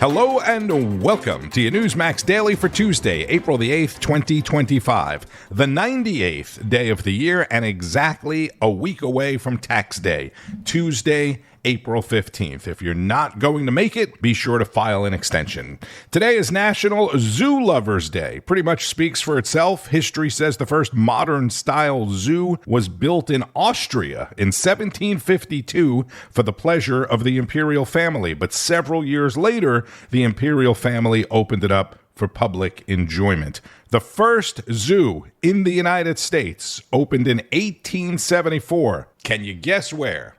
Hello and welcome to your Newsmax Daily for Tuesday, April the 8th, 2025, the 98th day of the year and exactly a week away from tax day, Tuesday, April 15th. If you're not going to make it, be sure to file an extension. Today is National Zoo Lovers Day. Pretty much speaks for itself. History says the first modern-style zoo was built in Austria in 1752 for the pleasure of the imperial family. But several years later, the imperial family opened it up for public enjoyment. The first zoo in the United States opened in 1874. Can you guess where?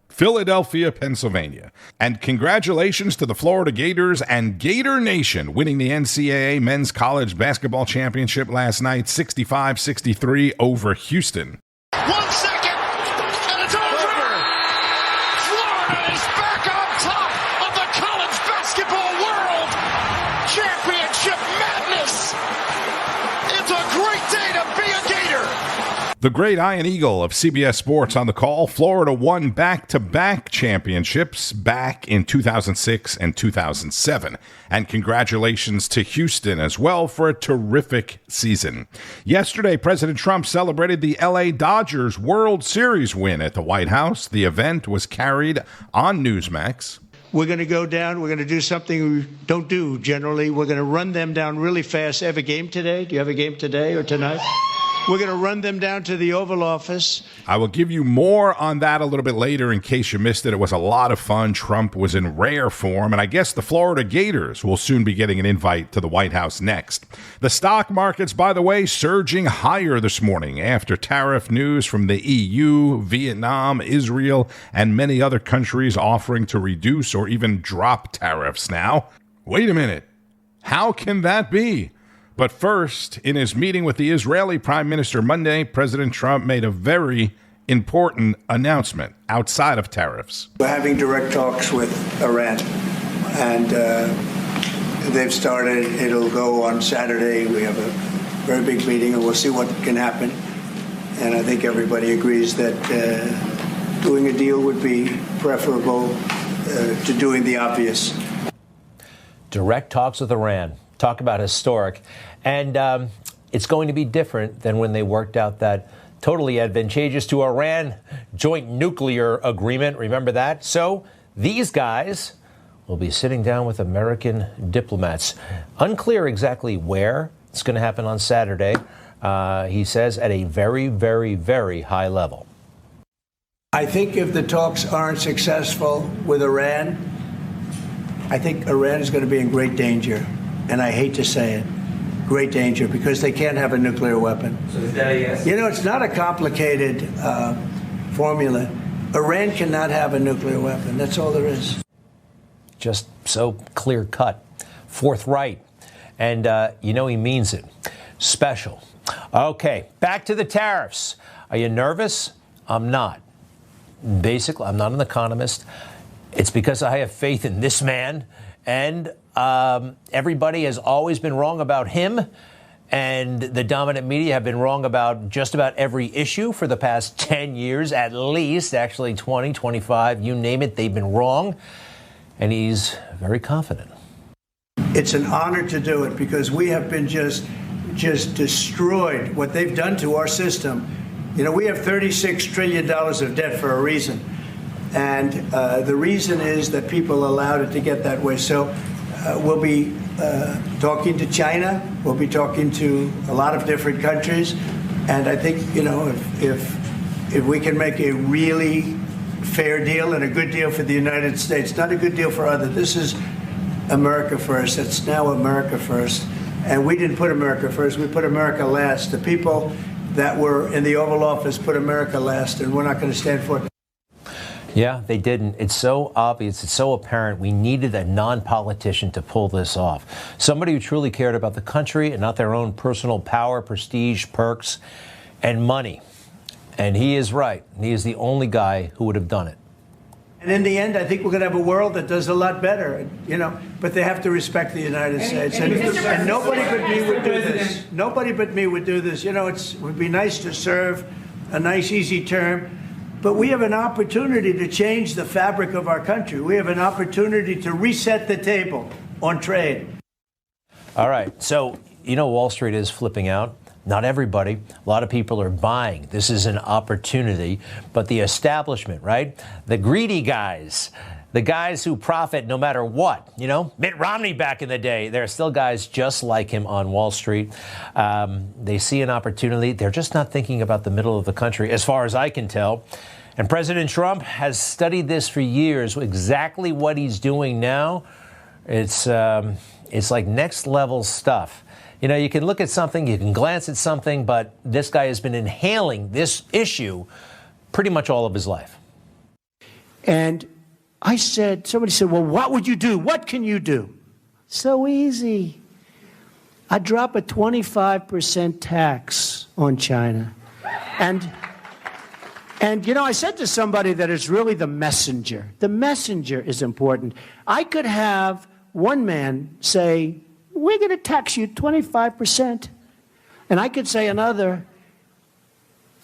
Philadelphia, Pennsylvania. And congratulations to the Florida Gators and Gator Nation winning the NCAA Men's College Basketball Championship last night, 65-63 over Houston. 1 second, and it's over! Florida is back on top of the college basketball world! Championship madness! It's a great day to be a Gator! The great Iron Eagle of CBS Sports on the call. Florida won back-to-back championships back in 2006 and 2007. And congratulations to Houston as well for a terrific season. Yesterday, President Trump celebrated the LA Dodgers World Series win at the White House. The event was carried on Newsmax. We're going to go down. We're going to do something we don't do generally. We're going to run them down really fast. Have a game today? Do you have a game today or tonight? We're going to run them down to the Oval Office. I will give you more on that a little bit later in case you missed it. It was a lot of fun. Trump was in rare form, and I guess the Florida Gators will soon be getting an invite to the White House next. The stock markets, by the way, surging higher this morning after tariff news from the EU, Vietnam, Israel, and many other countries offering to reduce or even drop tariffs now. Wait a minute. How can that be? But first, in his meeting with the Israeli Prime Minister Monday, President Trump made a very important announcement outside of tariffs. We're having direct talks with Iran, and they've started. It'll go on Saturday. We have a very big meeting, and we'll see what can happen. And I think everybody agrees that doing a deal would be preferable to doing the obvious. Direct talks with Iran. Talk about historic. And it's going to be different than when they worked out that totally advantageous to Iran joint nuclear agreement. Remember that? So these guys will be sitting down with American diplomats. Unclear exactly where. It's going to happen on Saturday. He says at a very, very, very high level. I think if the talks aren't successful with Iran, I think Iran is going to be in great danger. And I hate to say it, great danger, because they can't have a nuclear weapon. So is that a yes? You know, it's not a complicated formula. Iran cannot have a nuclear weapon. That's all there is. Just so clear cut, forthright. And he means it. Special. Okay, back to the tariffs. Are you nervous? I'm not. Basically, I'm not an economist. It's because I have faith in this man. And everybody has always been wrong about him. And the dominant media have been wrong about just about every issue for the past 10 years, at least, actually 20, 25, you name it, they've been wrong. And he's very confident. It's an honor to do it because we have been just destroyed. What they've done to our system. You know, we have $36 trillion of debt for a reason. And the reason is that people allowed it to get that way. So we'll be talking to China. We'll be talking to a lot of different countries. And I think, if we can make a really fair deal and a good deal for the United States, not a good deal for others. This is America first. It's now America first. And we didn't put America first. We put America last. The people that were in the Oval Office put America last, and we're not going to stand for it. Yeah, they didn't. It's so obvious. It's so apparent. We needed a non-politician to pull this off. Somebody who truly cared about the country and not their own personal power, prestige, perks, and money. And he is right. He is the only guy who would have done it. And in the end, I think we're going to have a world that does a lot better, but they have to respect the United States. And nobody but me would do this. Nobody but me would do this. It would be nice to serve a nice, easy term. But we have an opportunity to change the fabric of our country. We have an opportunity to reset the table on trade. All right. So, Wall Street is flipping out. Not everybody. A lot of people are buying. This is an opportunity. But the establishment, right? The greedy guys, the guys who profit no matter what. Mitt Romney back in the day. There are still guys just like him on Wall Street. They see an opportunity. They're just not thinking about the middle of the country, as far as I can tell. And President Trump has studied this for years. Exactly what he's doing now, it's like next level stuff. You can look at something, you can glance at something, but this guy has been inhaling this issue pretty much all of his life. And somebody said, well, what would you do? What can you do? So easy. I'd drop a 25% tax on China. And I said to somebody that it's really the messenger. The messenger is important. I could have one man say, we're going to tax you 25%. And I could say another,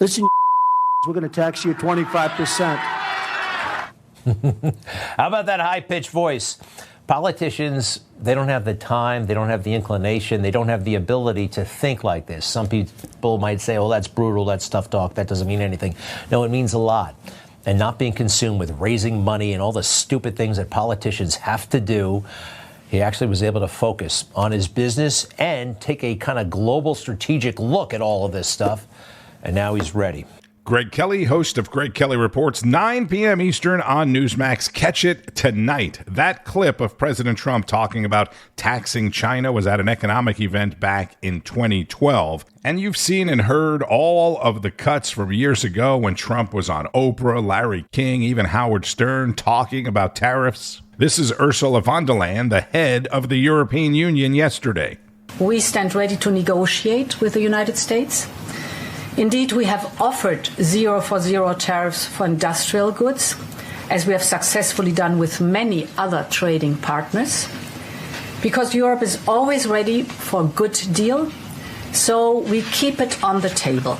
listen, we're going to tax you 25%. How about that high-pitched voice? Politicians, they don't have the time, they don't have the inclination, they don't have the ability to think like this. Some people might say, oh, that's brutal, that's tough talk, that doesn't mean anything. No, it means a lot. And not being consumed with raising money and all the stupid things that politicians have to do, he actually was able to focus on his business and take a kind of global strategic look at all of this stuff. And now he's ready. Greg Kelly, host of Greg Kelly Reports, 9 p.m. Eastern on Newsmax. Catch it tonight. That clip of President Trump talking about taxing China was at an economic event back in 2012. And you've seen and heard all of the cuts from years ago when Trump was on Oprah, Larry King, even Howard Stern talking about tariffs. This is Ursula von der Leyen, the head of the European Union, yesterday. We stand ready to negotiate with the United States. Indeed, we have offered 0 for 0 tariffs for industrial goods, as we have successfully done with many other trading partners, because Europe is always ready for a good deal, so we keep it on the table.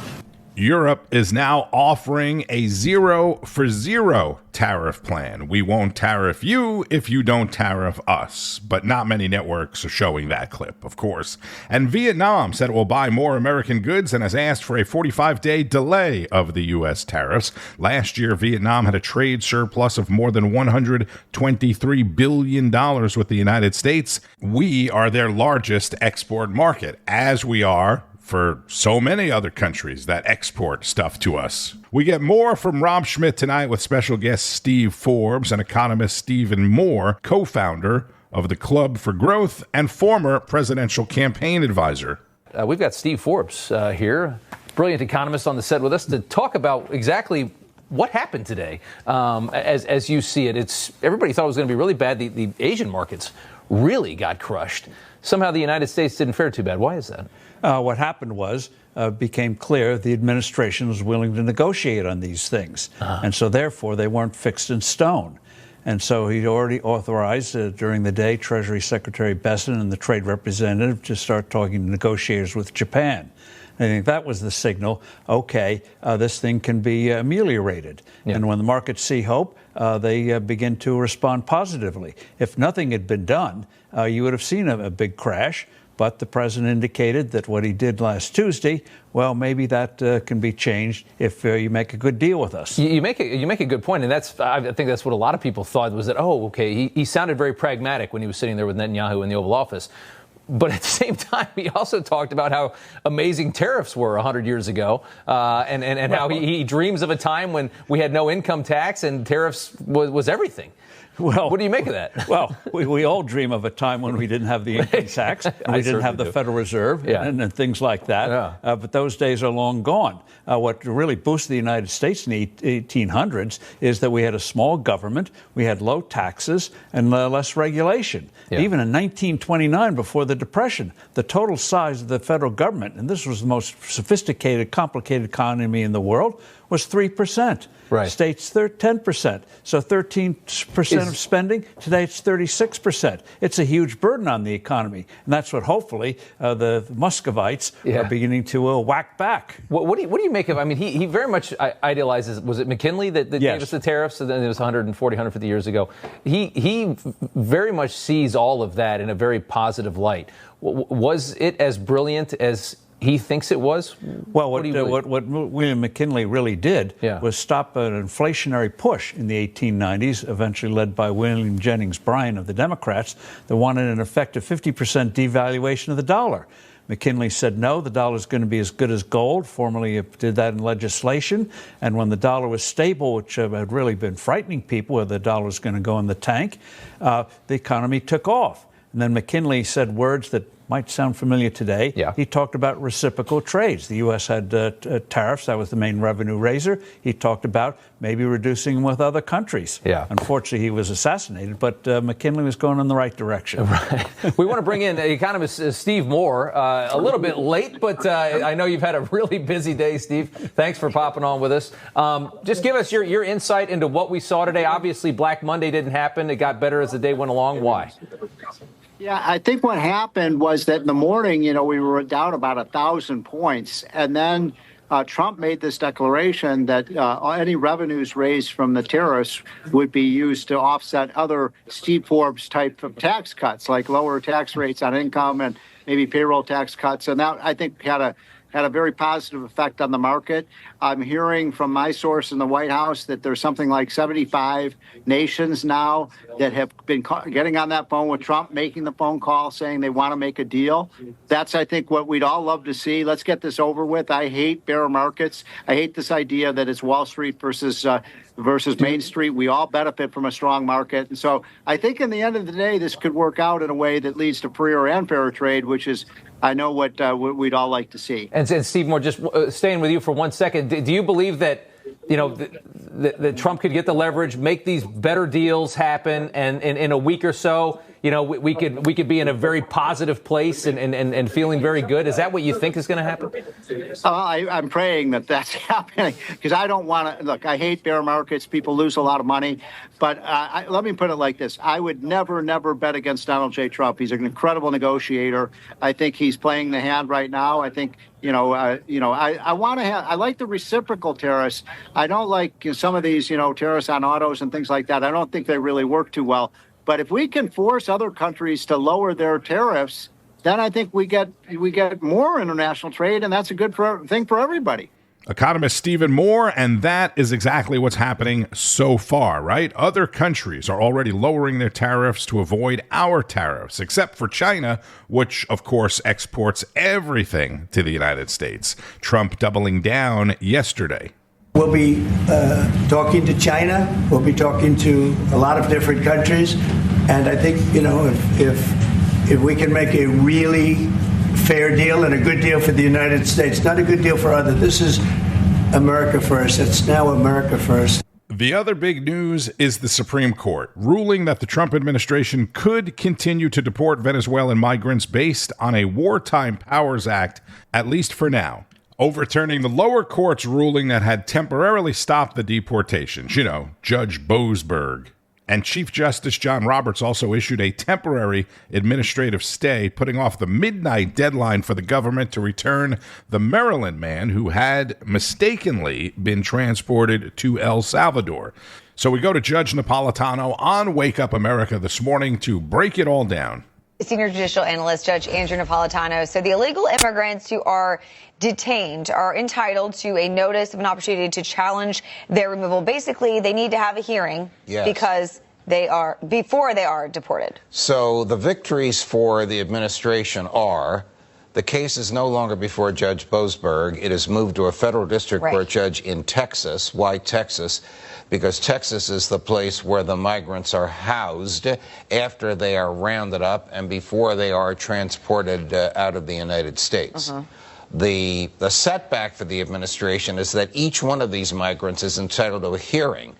Europe is now offering a 0 for 0 tariff plan. We won't tariff you if you don't tariff us. But not many networks are showing that clip, of course. And Vietnam said it will buy more American goods and has asked for a 45-day delay of the U.S. tariffs. Last year, Vietnam had a trade surplus of more than $123 billion with the United States. We are their largest export market, as we are for so many other countries that export stuff to us. We get more from Rob Schmidt tonight with special guest Steve Forbes and economist Stephen Moore, co-founder of the Club for Growth and former presidential campaign advisor. We've got Steve Forbes here, brilliant economist on the set with us to talk about exactly what happened today. As you see it, everybody thought it was going to be really bad. The Asian markets really got crushed. Somehow the United States didn't fare too bad. Why is that? What happened was, became clear the administration was willing to negotiate on these things. And so therefore they weren't fixed in stone. And so he'd already authorized during the day Treasury Secretary Besson and the trade representative to start talking to negotiators with Japan. I think that was the signal, okay, this thing can be ameliorated. Yeah. And when the markets see hope, they begin to respond positively. If nothing had been done, you would have seen a big crash. But the president indicated that what he did last Tuesday, well, maybe that can be changed if you make a good deal with us. You make a good point, and I think that's what a lot of people thought was that, oh, okay, he sounded very pragmatic when he was sitting there with Netanyahu in the Oval Office. But at the same time, he also talked about how amazing tariffs were 100 years ago, and how he dreams of a time when we had no income tax and tariffs was everything. Well, what do you make of that? Well, we all dream of a time when we didn't have the income tax, and we didn't have the Federal Reserve, and things like that. Yeah. But those days are long gone. What really boosted the United States in the 1800s is that we had a small government, we had low taxes, and less regulation. Yeah. Even in 1929, before the Depression, the total size of the federal government, and this was the most sophisticated, complicated economy in the world, was 3%. Right. States 10%. So 13% of spending. Today it's 36%. It's a huge burden on the economy. And that's what hopefully the Muscovites are beginning to whack back. What do you make of? I mean, he very much idealizes. Was it McKinley that gave us the tariffs? And then it was 140, 150 years ago. He very much sees all of that in a very positive light. Was it as brilliant as he thinks it was? Well, what William McKinley really did was stop an inflationary push in the 1890s, eventually led by William Jennings Bryan of the Democrats, that wanted an effective 50% devaluation of the dollar. McKinley said, no, the dollar is going to be as good as gold. Formally did that in legislation. And when the dollar was stable, which had really been frightening people, where the dollar was going to go in the tank, the economy took off. And then McKinley said words that might sound familiar today. Yeah. He talked about reciprocal trades. The U.S. had tariffs. That was the main revenue raiser. He talked about maybe reducing them with other countries. Yeah. Unfortunately, he was assassinated, but McKinley was going in the right direction. Right. We want to bring in economist Steve Moore. A little bit late, but I know you've had a really busy day, Steve. Thanks for popping on with us. Just give us your insight into what we saw today. Obviously, Black Monday didn't happen. It got better as the day went along. Why? Yeah, I think what happened was that in the morning, we were down about 1,000 points. And then Trump made this declaration that any revenues raised from the tariffs would be used to offset other Steve Forbes type of tax cuts, like lower tax rates on income and maybe payroll tax cuts. And that, I think, had a very positive effect on the market. I'm hearing from my source in the White House that there's something like 75 nations now that have been getting on that phone with Trump, making the phone call, saying they want to make a deal. That's, I think, what we'd all love to see. Let's get this over with. I hate bear markets. I hate this idea that it's Wall Street versus Main Street. We all benefit from a strong market. And so I think in the end of the day, this could work out in a way that leads to freer and fairer trade, which is, I know, what we'd all like to see. And Steve Moore, just staying with you for 1 second, do you believe that, that Trump could get the leverage, make these better deals happen, and in a week or so, we could be in a very positive place and feeling very good? Is that what you think is going to happen? I'm praying that that's happening, because I don't want to. Look, I hate bear markets. People lose a lot of money. But let me put it like this. I would never bet against Donald J. Trump. He's an incredible negotiator. I think he's playing the hand right now. I think, I want to have, I like the reciprocal tariffs. I don't like some of these, tariffs on autos and things like that. I don't think they really work too well. But if we can force other countries to lower their tariffs, then I think we get more international trade, and that's a good thing for everybody. Economist Stephen Moore, and that is exactly what's happening so far, right? Other countries are already lowering their tariffs to avoid our tariffs, except for China, which, of course, exports everything to the United States. Trump doubling down yesterday. We'll be talking to China. We'll be talking to a lot of different countries. And I think, if we can make a really fair deal and a good deal for the United States, not a good deal for others. This is America first. It's now America first. The other big news is the Supreme Court ruling that the Trump administration could continue to deport Venezuelan migrants based on a Wartime Powers Act, at least for now, overturning the lower court's ruling that had temporarily stopped the deportations. Judge Boasberg. And Chief Justice John Roberts also issued a temporary administrative stay, putting off the midnight deadline for the government to return the Maryland man who had mistakenly been transported to El Salvador. So we go to Judge Napolitano on Wake Up America this morning to break it all down. Senior judicial analyst Judge Andrew Napolitano. So the illegal immigrants who are detained are entitled to a notice of an opportunity to challenge their removal. Basically, they need to have a hearing because before they are deported. So the victories for the administration are the case is no longer before Judge Boasberg. It is moved to a federal district court judge in Texas. Why Texas? Because Texas is the place where the migrants are housed after they are rounded up and before they are transported out of the United States. The setback for the administration is that each one of these migrants is entitled to a hearing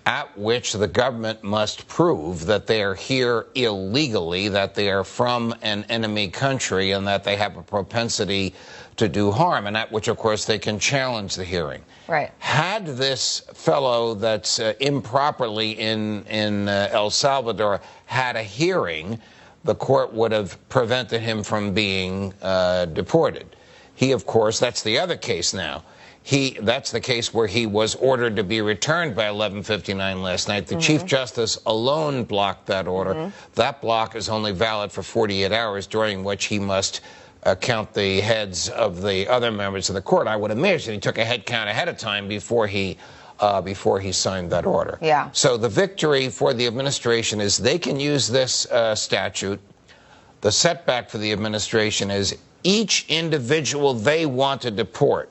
at which the government must prove that they are here illegally, that they are from an enemy country, and that they have a propensity to do harm, and at which, of course, they can challenge the hearing. Right. Had this fellow that's improperly in El Salvador had a hearing, the court would have prevented him from being deported. He, of course, that's the other case now. That's the case where he was ordered to be returned by 11:59 last night. The Chief Justice alone blocked that order. That block is only valid for 48 hours, during which he must count the heads of the other members of the court. I would imagine he took a head count ahead of time before he signed that order. Yeah. So the victory for the administration is they can use this statute. The setback for the administration is each individual they want to deport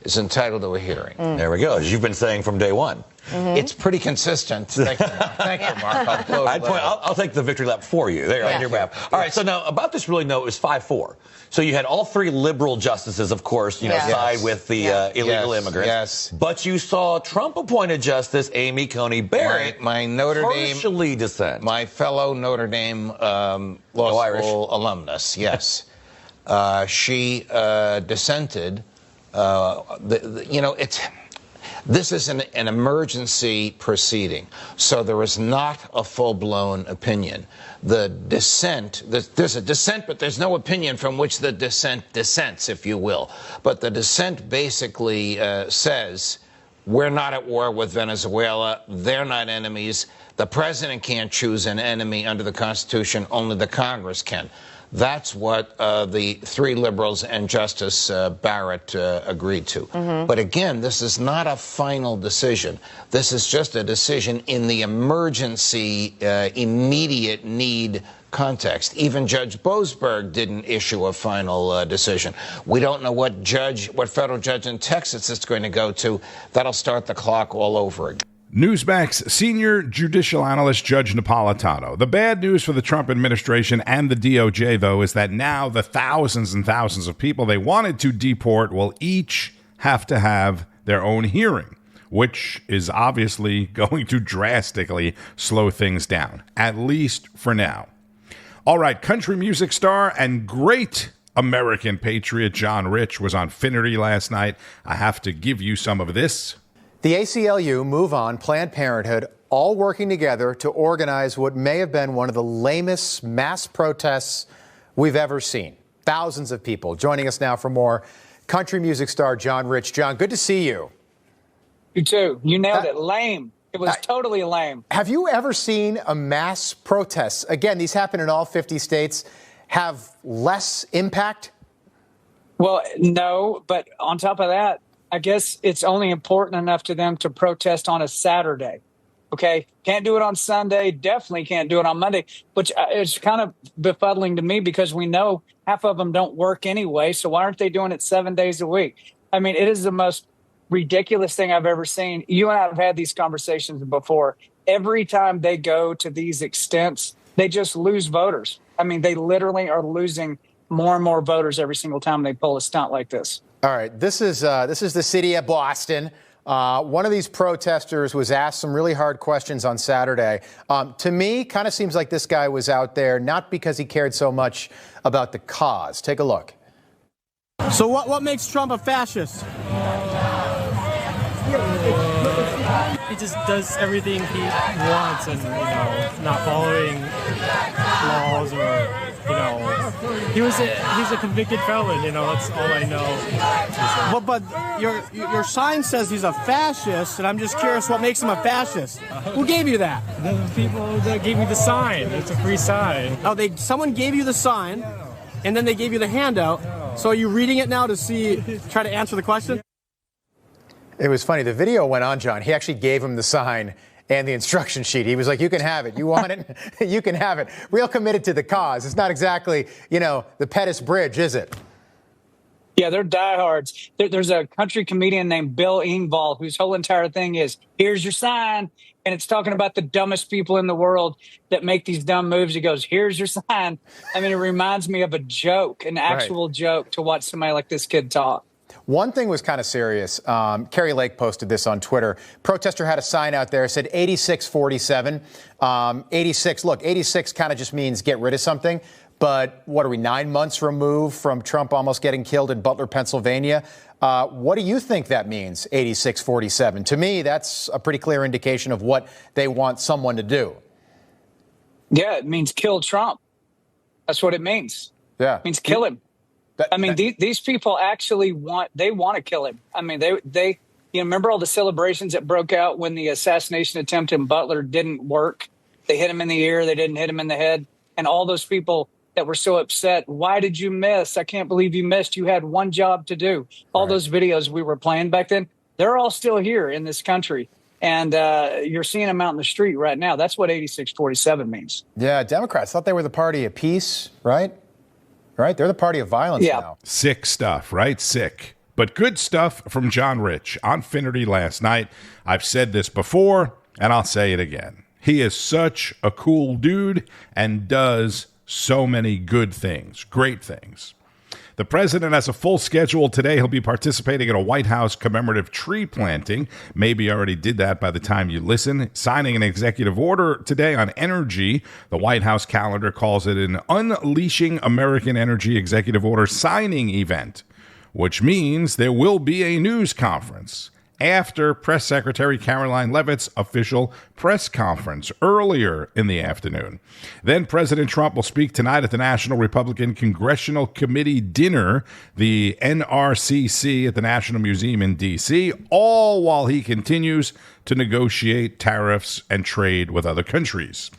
is entitled to a hearing. There we go, as you've been saying from day one. It's pretty consistent. Thank you, Mark. Thank you, Mark. I'll take the victory lap for you. There, on your map. All right, so now about this ruling, though, it was 5-4. So you had all three liberal justices, of course, side with the illegal immigrants. Yes. But you saw Trump-appointed Justice Amy Coney Barrett my Notre Dame partially dissent. My fellow Notre Dame law school alumnus. Yes, she dissented. This is an emergency proceeding, so there is not a full-blown opinion. The dissent, there's a dissent, but there's no opinion from which the dissent dissents, if you will. But the dissent basically says, we're not at war with Venezuela, they're not enemies, the president can't choose an enemy under the Constitution, only the Congress can. That's what the three liberals and Justice Barrett agreed to. But again, this is not a final decision. This is just a decision in the emergency, immediate need context. Even Judge Boasberg didn't issue a final decision. We don't know what federal judge in Texas it's going to go to. That'll start the clock all over again. Newsmax senior judicial analyst Judge Napolitano. The bad news for the Trump administration and the DOJ, though, is that now the thousands and thousands of people they wanted to deport will each have to have their own hearing. which is obviously going to drastically slow things down, at least for now. All right, country music star and great American patriot John Rich was on Finnerty last night. I have to give you some of this. The ACLU, Move On, Planned Parenthood, all working together to organize what may have been one of the lamest mass protests we've ever seen. Thousands of people. Joining us now for more, country music star John Rich. John, good to see you. You too. You nailed it. Lame. It was totally lame. Have you ever seen a mass protest? Again, these happen in all 50 states. Have less impact? Well, no, but on top of that, I guess it's only important enough to them to protest on a Saturday. Okay, can't do it on Sunday, definitely can't do it on Monday, which is kind of befuddling to me because we know half of them don't work anyway, so why aren't they doing it 7 days a week? I mean, it is the most ridiculous thing I've ever seen. You and I have had these conversations before. Every time they go to these extents, they just lose voters. I mean, they literally are losing more and more voters every single time they pull a stunt like this. All right, this is the city of Boston. One of these protesters was asked some really hard questions on Saturday. To me, kind of seems like this guy was out there not because he cared so much about the cause. Take a look. So what makes Trump a fascist? He just does everything he wants and, not following laws or, he's a convicted felon, that's all I know. But your sign says he's a fascist, and I'm just curious what makes him a fascist. Who gave you that? The people that gave me the sign. It's a free sign. Oh, someone gave you the sign, and then they gave you the handout. So are you reading it now to try to answer the question? It was funny. The video went on, John. He actually gave him the sign and the instruction sheet. He was like, you can have it. You want it? You can have it. Real committed to the cause. It's not exactly, the Pettus Bridge, is it? Yeah, they're diehards. There's a country comedian named Bill Engvall whose whole entire thing is, here's your sign. And it's talking about the dumbest people in the world that make these dumb moves. He goes, here's your sign. I mean, it reminds me of a joke, an actual joke to watch somebody like this kid talk. One thing was kind of serious. Carrie Lake posted this on Twitter. Protester had a sign out there, said 8647. 86, look, 86 kind of just means get rid of something. But what are we, 9 months removed from Trump almost getting killed in Butler, Pennsylvania? What do you think that means, 8647? To me, that's a pretty clear indication of what they want someone to do. Yeah, it means kill Trump. That's what it means. Yeah. It means kill him. These people actually want to kill him. I mean, they remember all the celebrations that broke out when the assassination attempt in Butler didn't work? They hit him in the ear. They didn't hit him in the head. And all those people that were so upset. Why did you miss? I can't believe you missed. You had one job to do. All those videos we were playing back then, they're all still here in this country. And you're seeing them out in the street right now. That's what 8647 means. Yeah, Democrats thought they were the party of peace, right? Right? They're the party of violence now. Sick stuff, right? Sick. But good stuff from John Rich on Finnerty last night. I've said this before, and I'll say it again. He is such a cool dude and does so many good things, great things. The president has a full schedule today. He'll be participating in a White House commemorative tree planting. Maybe you already did that by the time you listen. Signing an executive order today on energy. The White House calendar calls it an Unleashing American Energy executive order signing event, which means there will be a news conference after Press Secretary Caroline Leavitt's official press conference earlier in the afternoon. Then President Trump will speak tonight at the National Republican Congressional Committee dinner, the NRCC at the National Museum in D.C., all while he continues to negotiate tariffs and trade with other countries.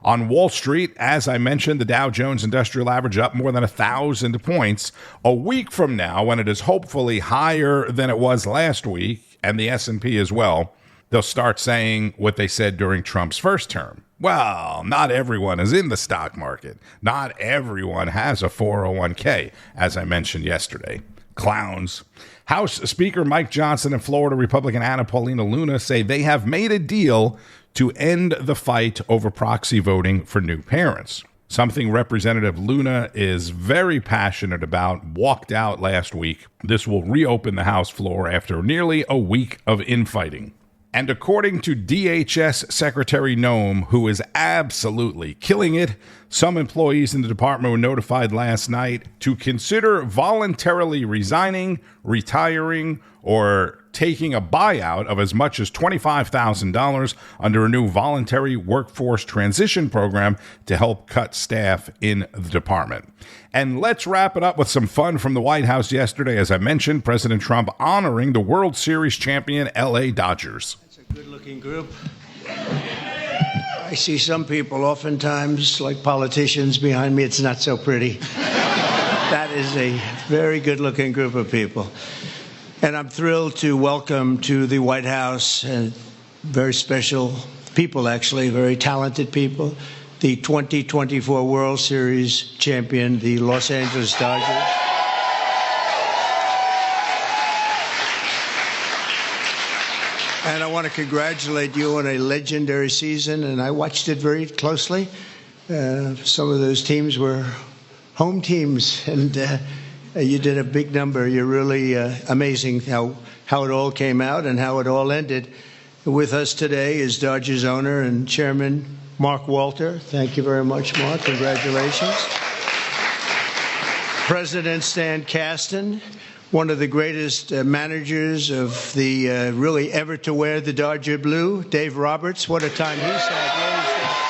On Wall Street, as I mentioned, the Dow Jones Industrial Average up more than 1,000 points. A week from now, when it is hopefully higher than it was last week, and the S&P as well, they'll start saying what they said during Trump's first term. Well, not everyone is in the stock market. Not everyone has a 401k, as I mentioned yesterday. Clowns. House Speaker Mike Johnson and Florida Republican Anna Paulina Luna say they have made a deal to end the fight over proxy voting for new parents. something Representative Luna is very passionate about, walked out last week. This will reopen the House floor after nearly a week of infighting. And according to DHS Secretary Noem, who is absolutely killing it, some employees in the department were notified last night to consider voluntarily resigning, retiring, or taking a buyout of as much as $25,000 under a new voluntary workforce transition program to help cut staff in the department. And let's wrap it up with some fun from the White House yesterday. As I mentioned, President Trump honoring the World Series champion LA Dodgers. It's a good-looking group. I see some people oftentimes, like politicians behind me, it's not so pretty. That is a very good-looking group of people. And I'm thrilled to welcome to the White House very special people, actually, very talented people, the 2024 World Series champion, the Los Angeles Dodgers. And I want to congratulate you on a legendary season, and I watched it very closely. Some of those teams were home teams, and you did a big number. You're really amazing how it all came out and how it all ended. With us today is Dodgers owner and chairman Mark Walter. Thank you very much, Mark. Congratulations. President Stan Kasten, one of the greatest managers of the really ever to wear the Dodger blue. Dave Roberts, what a time he's had.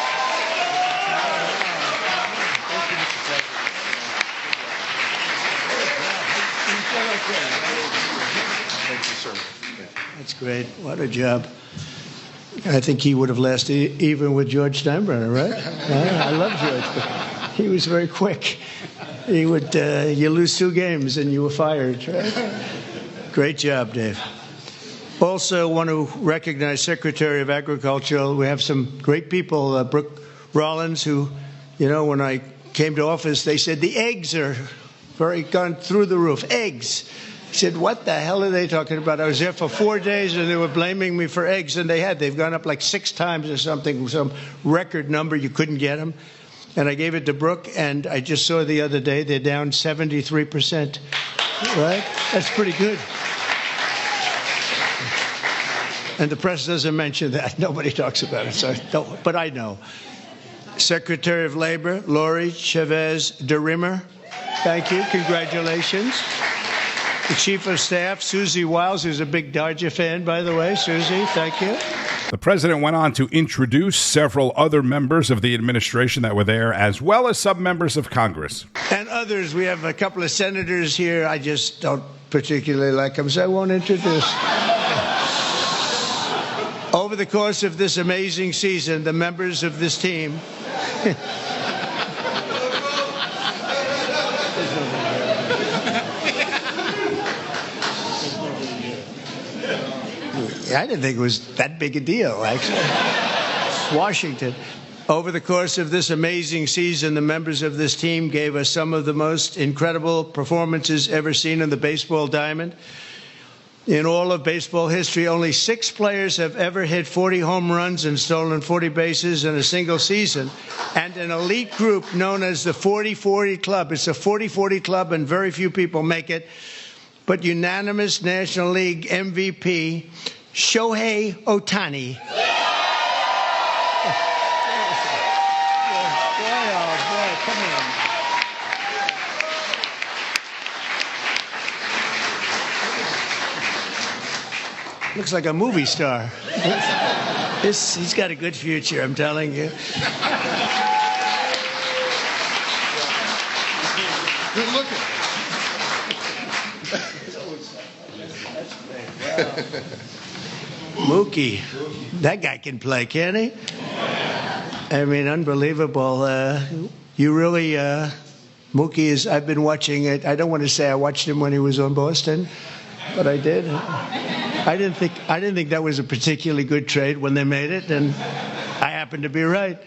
That's great. What a job. I think he would have lasted even with George Steinbrenner, right? I love George. He was very quick. He would, you lose 2 games and you were fired, right? Great job, Dave. Also want to recognize Secretary of Agriculture. We have some great people, Brooke Rollins, who, you know, when I came to office, they said the eggs are gone through the roof. Eggs. I said, what the hell are they talking about? I was there for 4 days and they were blaming me for eggs, and they've gone up like 6 times or something, some record number. You couldn't get them. And I gave it to Brooke, and I just saw the other day they're down 73%. Right? That's pretty good. And the press doesn't mention that. Nobody talks about it, so but I know. Secretary of Labor, Lori Chavez DeRimmer. Thank you. Congratulations. The Chief of Staff, Susie Wiles, who's a big Dodger fan, by the way. Susie, thank you. The president went on to introduce several other members of the administration that were there, as well as some members of Congress. And others. We have a couple of senators here. I just don't particularly like them, so I won't introduce. Over the course of this amazing season, the members of this team... I didn't think it was that big a deal, actually. Washington. Over the course of this amazing season, the members of this team gave us some of the most incredible performances ever seen in the baseball diamond. In all of baseball history, only 6 players have ever hit 40 home runs and stolen 40 bases in a single season. And an elite group known as the 40-40 Club. It's a 40-40 Club, and very few people make it. But unanimous National League MVP, Shohei Ohtani. Looks like a movie star. He's got a good future, I'm telling you. Good looking. Mookie, that guy can play, can't he? I mean, unbelievable. You really, Mookie is, I've been watching it. I don't want to say I watched him when he was on Boston, but I did. I didn't think that was a particularly good trade when they made it, and I happened to be right.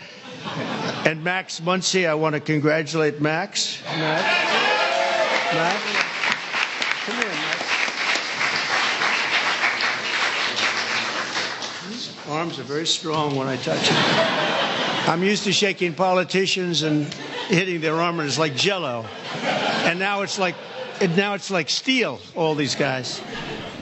And Max Muncy, I want to congratulate Max. Max. Come here, Max. His arms are very strong when I touch them. I'm used to shaking politicians and hitting their armors like Jell-O, and now it's like steel. All these guys.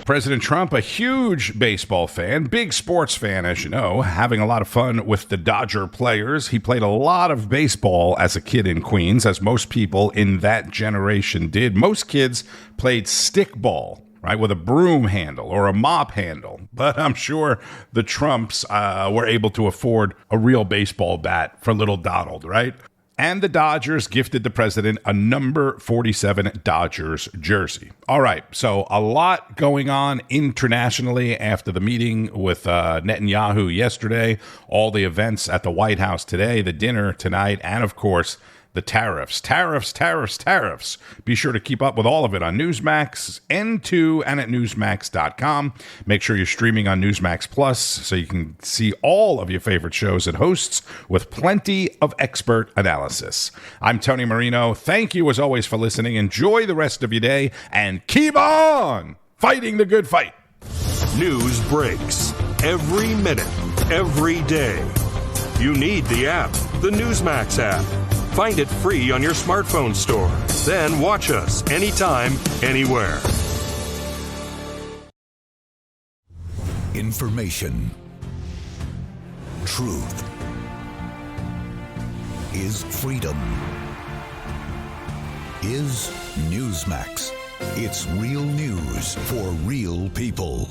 President Trump, a huge baseball fan, big sports fan, as you know, having a lot of fun with the Dodger players. He played a lot of baseball as a kid in Queens, as most people in that generation did. Most kids played stickball, right, with a broom handle or a mop handle. But I'm sure the Trumps were able to afford a real baseball bat for little Donald, right? And the Dodgers gifted the president a number 47 Dodgers jersey. All right, so a lot going on internationally after the meeting with Netanyahu yesterday, all the events at the White House today, the dinner tonight, and of course, the tariffs. Tariffs. Be sure to keep up with all of it on Newsmax, N2, and at Newsmax.com. Make sure you're streaming on Newsmax Plus so you can see all of your favorite shows and hosts with plenty of expert analysis. I'm Tony Marino. Thank you, as always, for listening. Enjoy the rest of your day, and keep on fighting the good fight. News breaks every minute, every day. You need the app, the Newsmax app. Find it free on your smartphone store. Then watch us anytime, anywhere. Information. Truth. Is freedom. Is Newsmax. It's real news for real people.